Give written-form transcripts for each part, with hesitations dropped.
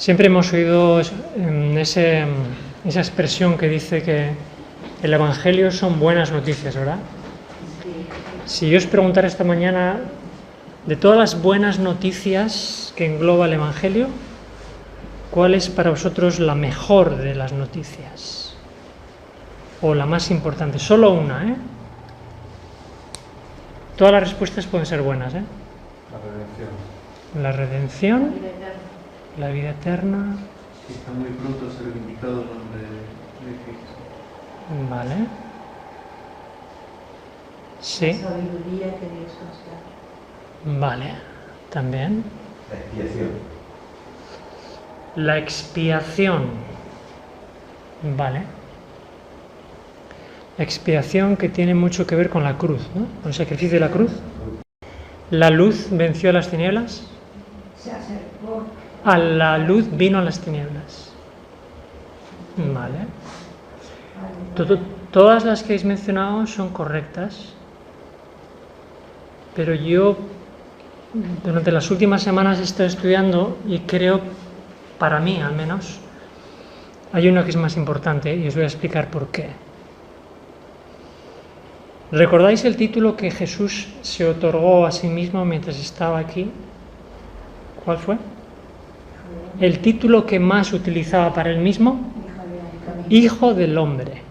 Siempre hemos oído esa expresión que dice que el Evangelio son buenas noticias, ¿verdad? Si yo os preguntara esta mañana, de todas las buenas noticias que engloba el Evangelio, ¿cuál es para vosotros la mejor de las noticias? O la más importante. Solo una, ¿eh? Todas las respuestas pueden ser buenas, ¿eh? La redención, la vida eterna. Sí, está muy pronto a ser vindicado el nombre de Cristo. Vale. Sí. La sabiduría que Dios nos da. Vale. También. La expiación. La expiación. Vale. La expiación que tiene mucho que ver con la cruz, ¿no? Con el sacrificio de la cruz. La luz venció a las tinieblas. Se acercó. A la luz vino a las tinieblas. Vale. Todas las que habéis mencionado son correctas, pero yo durante las últimas semanas he estado estudiando y creo, para mí al menos, hay una que es más importante y os voy a explicar por qué. ¿Recordáis el título que Jesús se otorgó a sí mismo mientras estaba aquí? ¿Cuál fue? El título que más utilizaba para él mismo, Hijo del Hombre.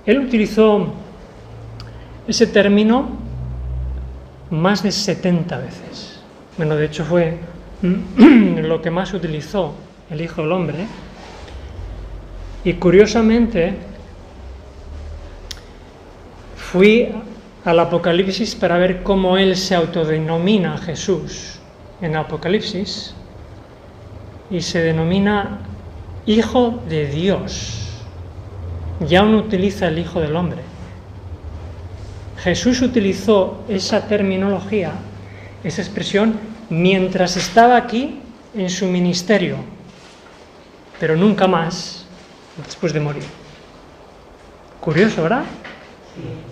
Él utilizó ese término más de 70 veces. Bueno, de hecho fue lo que más utilizó el Hijo del Hombre. Y curiosamente, fui al Apocalipsis para ver cómo él se autodenomina Jesús en Apocalipsis y se denomina Hijo de Dios. Ya no utiliza el Hijo del Hombre. Jesús utilizó esa terminología, esa expresión, mientras estaba aquí en su ministerio, pero nunca más después de morir. Curioso, ¿verdad?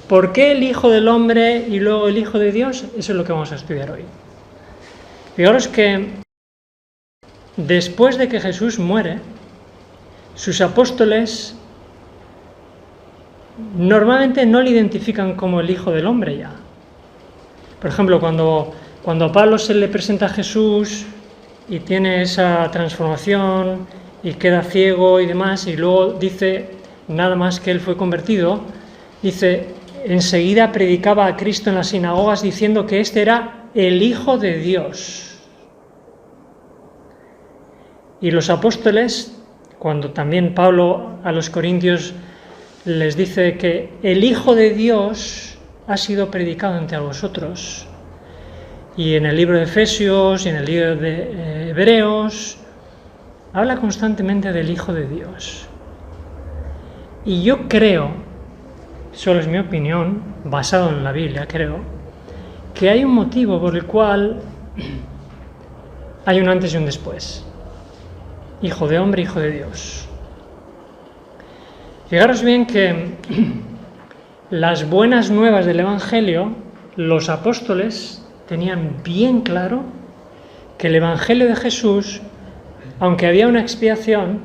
¿Por qué el Hijo del Hombre y luego el Hijo de Dios? Eso es lo que vamos a estudiar hoy. Fijaros que después de que Jesús muere, sus apóstoles normalmente no le identifican como el Hijo del Hombre ya. Por ejemplo, cuando a Pablo se le presenta a Jesús y tiene esa transformación y queda ciego y demás, y luego dice nada más que él fue convertido, dice, enseguida predicaba a Cristo en las sinagogas diciendo que este era el Hijo de Dios. Y los apóstoles, cuando también Pablo a los corintios les dice que el Hijo de Dios ha sido predicado entre vosotros, y en el libro de Efesios y en el libro de Hebreos, habla constantemente del Hijo de Dios. Y yo creo, solo es mi opinión, basado en la Biblia, creo, que hay un motivo por el cual hay un antes y un después. Hijo de hombre, Hijo de Dios. Fijaros bien que las buenas nuevas del Evangelio, los apóstoles tenían bien claro que el Evangelio de Jesús, aunque había una expiación,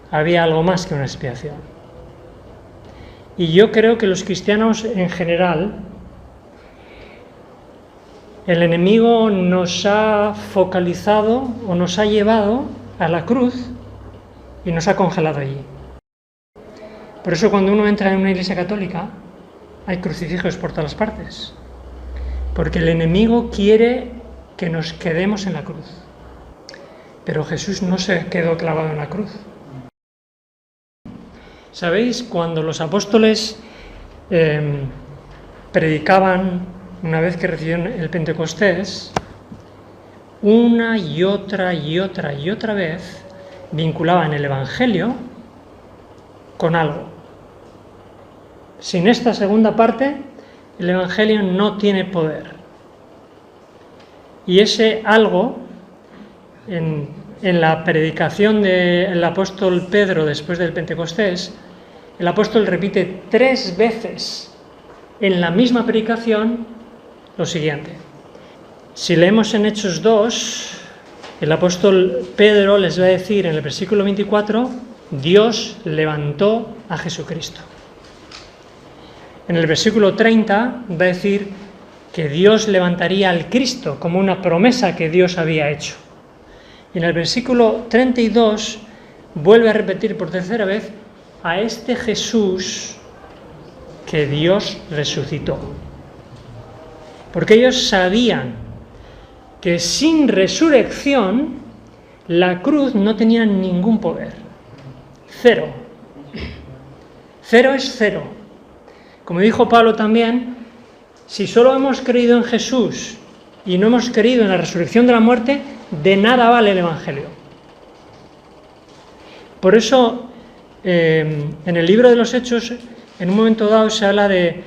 había algo más que una expiación. Y yo creo que los cristianos en general, el enemigo nos ha focalizado o nos ha llevado a la cruz y nos ha congelado allí. Por eso cuando uno entra en una iglesia católica hay crucifijos por todas partes, porque el enemigo quiere que nos quedemos en la cruz. Pero Jesús no se quedó clavado en la cruz. ¿Sabéis? Cuando los apóstoles predicaban, una vez que recibieron el Pentecostés, una y otra vez vinculaban el Evangelio con algo. Sin esta segunda parte, el Evangelio no tiene poder. Y ese algo, en la predicación del apóstol Pedro después del Pentecostés, el apóstol repite 3 veces en la misma predicación lo siguiente. Si leemos en Hechos 2, El apóstol Pedro les va a decir en el versículo 24, Dios levantó a Jesucristo. En el versículo 30 va a decir que Dios levantaría al Cristo como una promesa que Dios había hecho. Y en el versículo 32 vuelve a repetir por tercera vez a este Jesús que Dios resucitó. Porque ellos sabían que sin resurrección la cruz no tenía ningún poder. Cero. Cero es cero. Como dijo Pablo también, si solo hemos creído en Jesús y no hemos creído en la resurrección de la muerte, de nada vale el Evangelio. Por eso, en el libro de los Hechos, en un momento dado se habla de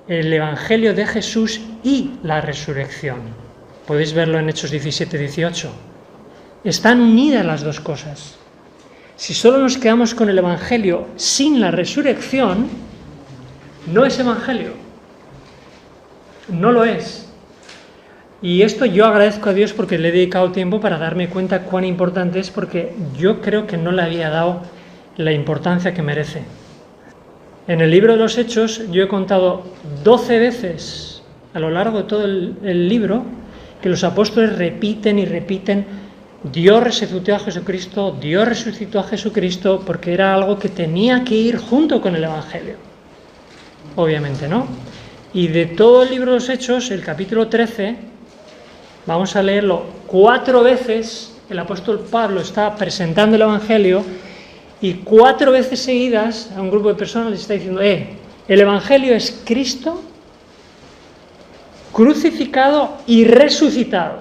el Evangelio de Jesús y la resurrección. Podéis verlo en Hechos 17-18. Están unidas las dos cosas. Si solo nos quedamos con el Evangelio sin la resurrección, no es Evangelio. No lo es. Y esto yo agradezco a Dios porque le he dedicado tiempo para darme cuenta cuán importante es, porque yo creo que no le había dado la importancia que merece. En el libro de los Hechos yo he contado 12 veces a lo largo de todo el libro que los apóstoles repiten y repiten: Dios resucitó a Jesucristo, Dios resucitó a Jesucristo, porque era algo que tenía que ir junto con el Evangelio. Obviamente, ¿no? Y de todo el libro de los Hechos, el capítulo 13, vamos a leerlo 4 veces. El apóstol Pablo está presentando el Evangelio y 4 veces seguidas a un grupo de personas les está diciendo: el Evangelio es Cristo crucificado y resucitado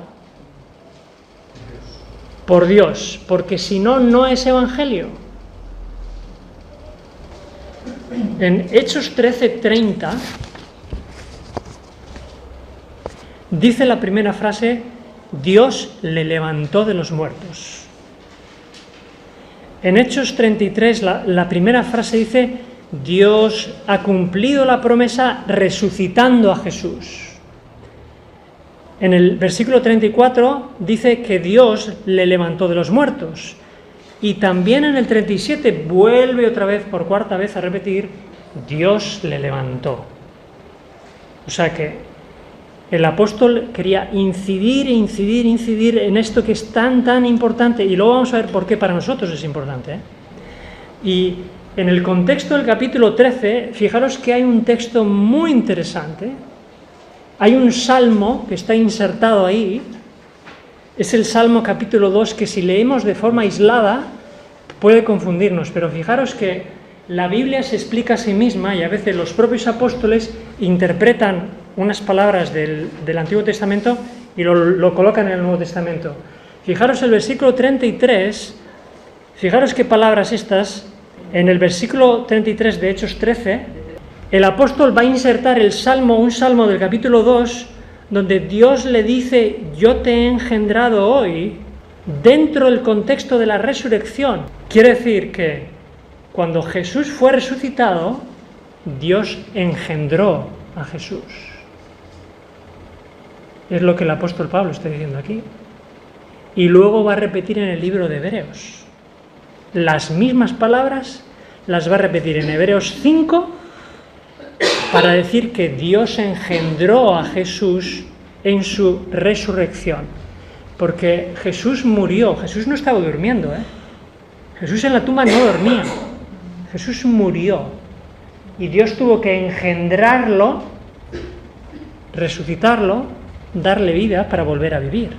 por Dios, porque si no, no es Evangelio. En Hechos 13:30 dice la primera frase: Dios le levantó de los muertos. En Hechos 33 la primera frase dice: Dios ha cumplido la promesa resucitando a Jesús. En el versículo 34 dice que Dios le levantó de los muertos. Y también en el 37 vuelve otra vez, por cuarta vez, a repetir: Dios le levantó. O sea que el apóstol quería incidir en esto que es tan importante. Y luego vamos a ver por qué para nosotros es importante. Y en el contexto del capítulo 13, fijaros que hay un texto muy interesante. Hay un salmo que está insertado ahí. Es el Salmo capítulo 2, que si leemos de forma aislada puede confundirnos, pero fijaros que la Biblia se explica a sí misma y a veces los propios apóstoles interpretan unas palabras del Antiguo Testamento y lo colocan en el Nuevo Testamento. Fijaros el versículo 33, fijaros qué palabras estas. En el versículo 33 de Hechos 13, el apóstol va a insertar un salmo del capítulo 2, donde Dios le dice: yo te he engendrado hoy, dentro del contexto de la resurrección. Quiere decir que cuando Jesús fue resucitado, Dios engendró a Jesús. Es lo que el apóstol Pablo está diciendo aquí. Y luego va a repetir en el libro de Hebreos. Las mismas palabras las va a repetir en Hebreos 5, para decir que Dios engendró a Jesús en su resurrección. Porque Jesús murió, Jesús no estaba durmiendo, Jesús en la tumba no dormía, Jesús murió. Y Dios tuvo que engendrarlo, resucitarlo, darle vida para volver a vivir.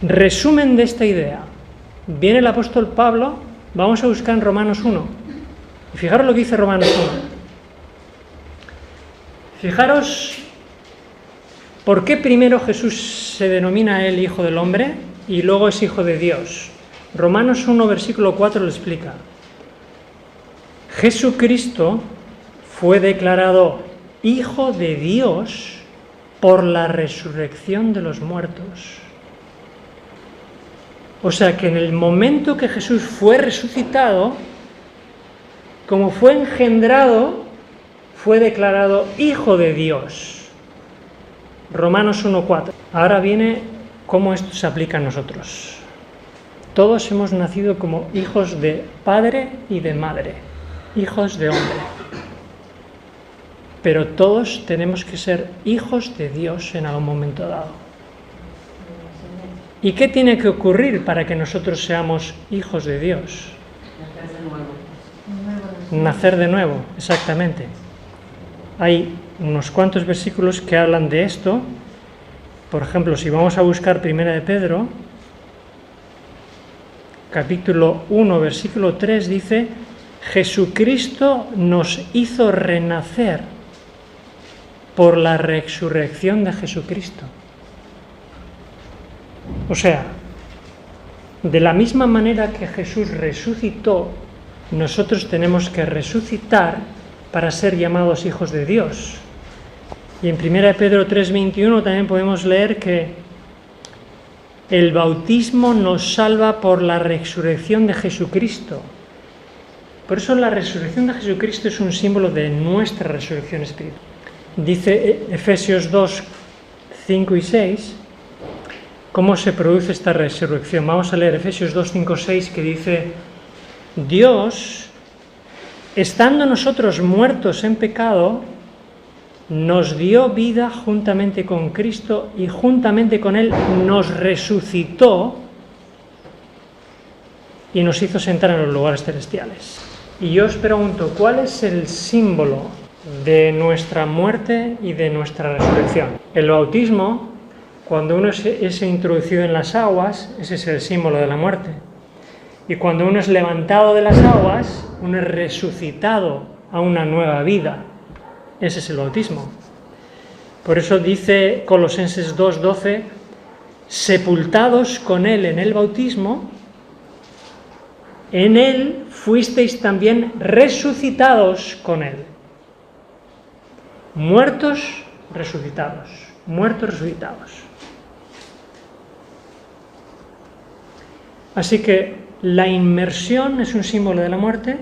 Resumen de esta idea. Viene el apóstol Pablo, vamos a buscar en Romanos 1. Fijaros lo que dice Romanos 1. Fijaros por qué primero Jesús se denomina a él Hijo del Hombre y luego es Hijo de Dios. Romanos 1, versículo 4 lo explica. Jesucristo fue declarado Hijo de Dios por la resurrección de los muertos. O sea que en el momento que Jesús fue resucitado, como fue engendrado, fue declarado Hijo de Dios. Romanos 1:4. Ahora viene cómo esto se aplica a nosotros. Todos hemos nacido como hijos de padre y de madre, hijos de hombre. Pero todos tenemos que ser hijos de Dios en algún momento dado. ¿Y qué tiene que ocurrir para que nosotros seamos hijos de Dios? Nacer de nuevo, exactamente. Hay unos cuantos versículos que hablan de esto. Por ejemplo, si vamos a buscar 1 de Pedro, capítulo 1, versículo 3, dice: Jesucristo nos hizo renacer por la resurrección de Jesucristo. O sea, de la misma manera que Jesús resucitó, nosotros tenemos que resucitar para ser llamados hijos de Dios. Y en 1 Pedro 3:21 también podemos leer que el bautismo nos salva por la resurrección de Jesucristo. Por eso la resurrección de Jesucristo es un símbolo de nuestra resurrección espiritual. Dice Efesios 2, 5 y 6, cómo se produce esta resurrección. Vamos a leer Efesios 2, 5, 6, que dice: Dios, estando nosotros muertos en pecado, nos dio vida juntamente con Cristo y juntamente con Él nos resucitó y nos hizo sentar en los lugares celestiales. Y yo os pregunto, ¿cuál es el símbolo de nuestra muerte y de nuestra resurrección? El bautismo, cuando uno es introducido en las aguas, ese es el símbolo de la muerte. Y cuando uno es levantado de las aguas, uno es resucitado a una nueva vida. Ese es el bautismo. Por eso dice Colosenses 2:12, sepultados con Él en el bautismo, en Él fuisteis también resucitados con Él. Muertos, resucitados. Muertos, resucitados. Así que la inmersión es un símbolo de la muerte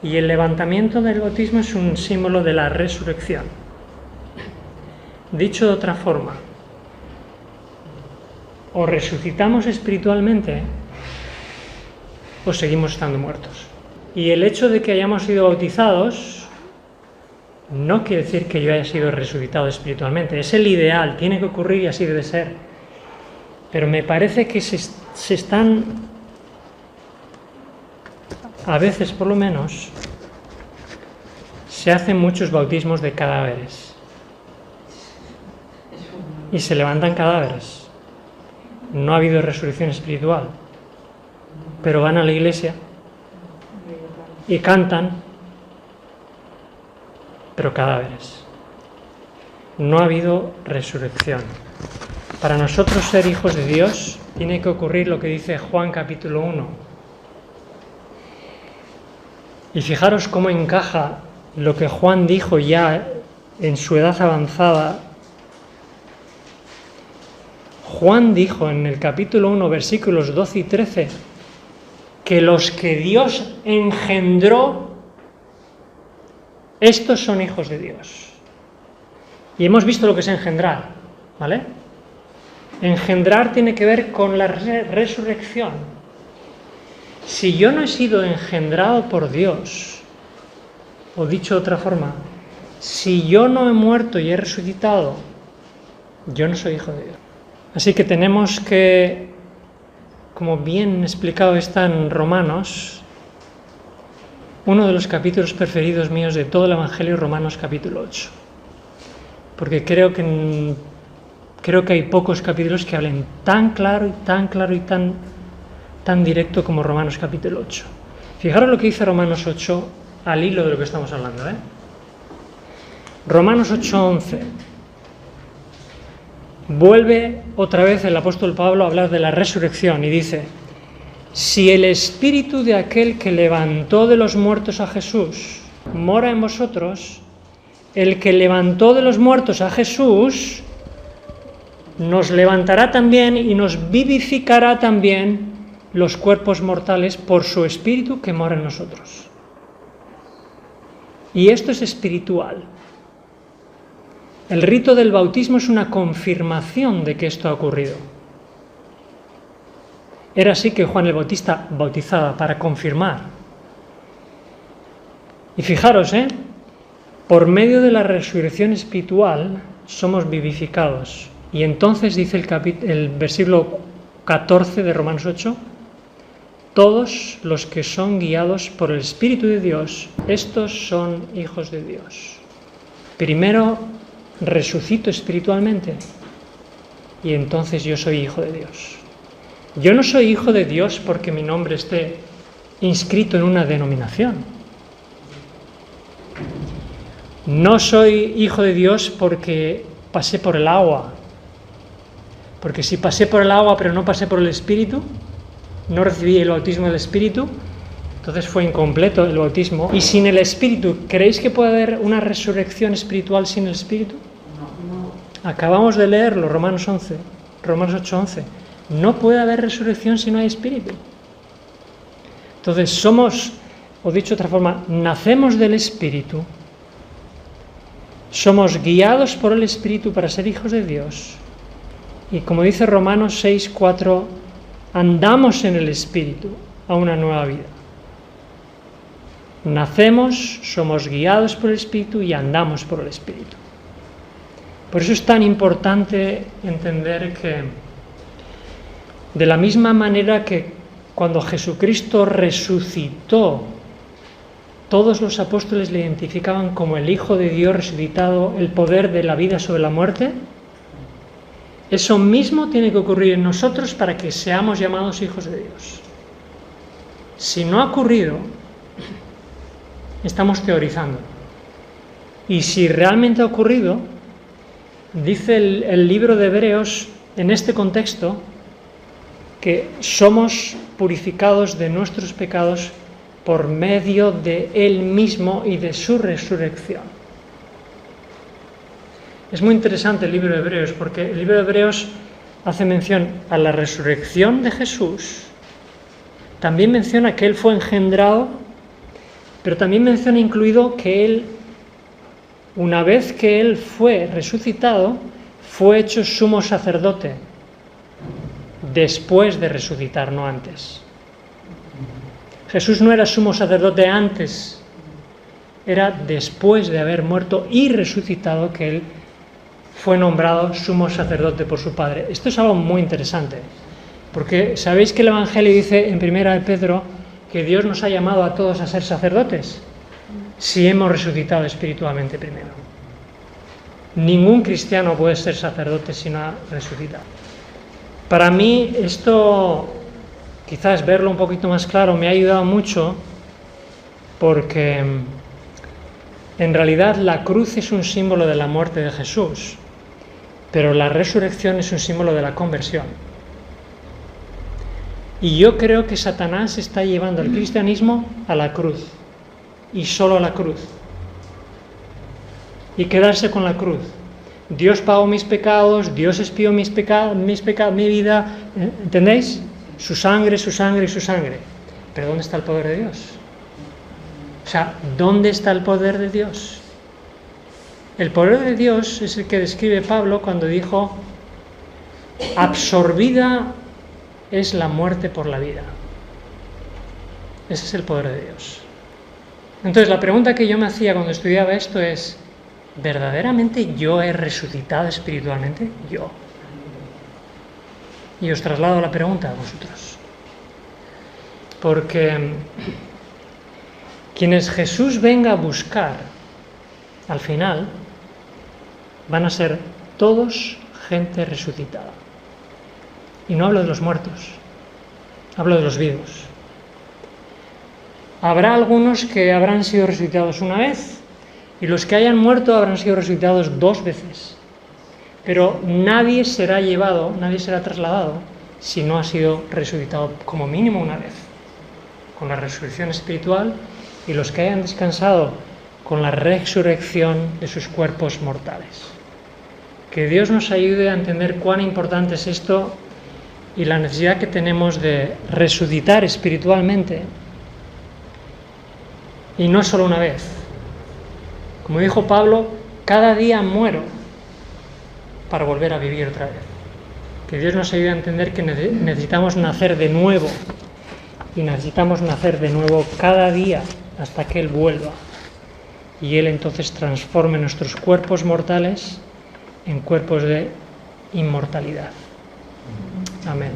y el levantamiento del bautismo es un símbolo de la resurrección. Dicho de otra forma, o resucitamos espiritualmente o seguimos estando muertos. Y el hecho de que hayamos sido bautizados no quiere decir que yo haya sido resucitado espiritualmente. Es el ideal, tiene que ocurrir y así debe ser. Pero me parece que se están, a veces por lo menos, se hacen muchos bautismos de cadáveres. Y se levantan cadáveres. No ha habido resurrección espiritual. Pero van a la iglesia y cantan, pero cadáveres. No ha habido resurrección. Para nosotros ser hijos de Dios tiene que ocurrir lo que dice Juan capítulo 1. Y fijaros cómo encaja lo que Juan dijo ya en su edad avanzada. Juan dijo en el capítulo 1, versículos 12 y 13, que los que Dios engendró, estos son hijos de Dios. Y hemos visto lo que es engendrar, ¿vale? Engendrar tiene que ver con la resurrección. Si yo no he sido engendrado por Dios, o dicho de otra forma, si yo no he muerto y he resucitado, yo no soy hijo de Dios. Así que tenemos que, como bien explicado está en Romanos, uno de los capítulos preferidos míos de todo el Evangelio, Romanos capítulo 8. Porque creo que hay pocos capítulos que hablen tan claro y tan directo como Romanos capítulo 8. Fijaros lo que dice Romanos 8 al hilo de lo que estamos hablando, Romanos 8:11. Vuelve otra vez el apóstol Pablo a hablar de la resurrección y dice: si el espíritu de aquel que levantó de los muertos a Jesús mora en vosotros, el que levantó de los muertos a Jesús nos levantará también y nos vivificará también los cuerpos mortales por su espíritu que mora en nosotros. Y esto es espiritual. El rito del bautismo es una confirmación de que esto ha ocurrido. Era así que Juan el Bautista bautizaba, para confirmar. Y fijaros, por medio de la resurrección espiritual somos vivificados. Y entonces dice el versículo 14 de Romanos 8, todos los que son guiados por el Espíritu de Dios, estos son hijos de Dios. Primero resucito espiritualmente y entonces yo soy hijo de Dios. Yo no soy hijo de Dios porque mi nombre esté inscrito en una denominación. No soy hijo de Dios porque pasé por el agua. Porque si pasé por el agua pero no pasé por el Espíritu, no recibí el bautismo del Espíritu, entonces fue incompleto el bautismo. Y sin el Espíritu, ¿creéis que puede haber una resurrección espiritual sin el Espíritu? No. Acabamos de leerlo, Romanos 8:11. No puede haber resurrección si no hay Espíritu. Entonces somos, o dicho de otra forma, nacemos del Espíritu, somos guiados por el Espíritu para ser hijos de Dios. Y como dice Romanos 6:4, andamos en el Espíritu a una nueva vida. Nacemos, somos guiados por el Espíritu y andamos por el Espíritu. Por eso es tan importante entender que, de la misma manera que cuando Jesucristo resucitó, todos los apóstoles le identificaban como el Hijo de Dios resucitado, el poder de la vida sobre la muerte, eso mismo tiene que ocurrir en nosotros para que seamos llamados hijos de Dios. Si no ha ocurrido, estamos teorizando. Y si realmente ha ocurrido, dice el libro de Hebreos, en este contexto, que somos purificados de nuestros pecados por medio de Él mismo y de su resurrección. Es muy interesante el libro de Hebreos, porque el libro de Hebreos hace mención a la resurrección de Jesús, también menciona que Él fue engendrado, pero también menciona incluido que Él, una vez que Él fue resucitado, fue hecho sumo sacerdote, después de resucitar, no antes. Jesús no era sumo sacerdote antes, era después de haber muerto y resucitado que Él fue nombrado sumo sacerdote por su Padre. Esto es algo muy interesante, porque sabéis que el Evangelio dice en 1 de Pedro que Dios nos ha llamado a todos a ser sacerdotes, si hemos resucitado espiritualmente primero. Ningún cristiano puede ser sacerdote si no ha resucitado. Para mí esto, quizás verlo un poquito más claro, me ha ayudado mucho, porque en realidad la cruz es un símbolo de la muerte de Jesús, pero la resurrección es un símbolo de la conversión. Y yo creo que Satanás está llevando el cristianismo a la cruz, y solo a la cruz, y quedarse con la cruz. Dios pagó mis pecados, Dios expió mis pecados, mi vida, ¿entendéis? Su sangre, su sangre y su sangre. Pero ¿dónde está el poder de Dios? O sea, ¿dónde está el poder de Dios? El poder de Dios es el que describe Pablo cuando dijo: absorbida es la muerte por la vida. Ese es el poder de Dios. Entonces, la pregunta que yo me hacía cuando estudiaba esto es: ¿verdaderamente yo he resucitado espiritualmente? Yo. Y os traslado la pregunta a vosotros. Porque quienes Jesús venga a buscar al final van a ser todos gente resucitada. Y no hablo de los muertos, hablo de los vivos. Habrá algunos que habrán sido resucitados una vez, y los que hayan muerto habrán sido resucitados 2 veces. Pero nadie será llevado, nadie será trasladado si no ha sido resucitado como mínimo una vez, con la resurrección espiritual, y los que hayan descansado con la resurrección de sus cuerpos mortales. Que Dios nos ayude a entender cuán importante es esto y la necesidad que tenemos de resucitar espiritualmente, y no solo una vez. Como dijo Pablo, cada día muero para volver a vivir otra vez. Que Dios nos ayude a entender que necesitamos nacer de nuevo, y necesitamos nacer de nuevo cada día hasta que Él vuelva, y Él entonces transforme nuestros cuerpos mortales en cuerpos de inmortalidad. Amén.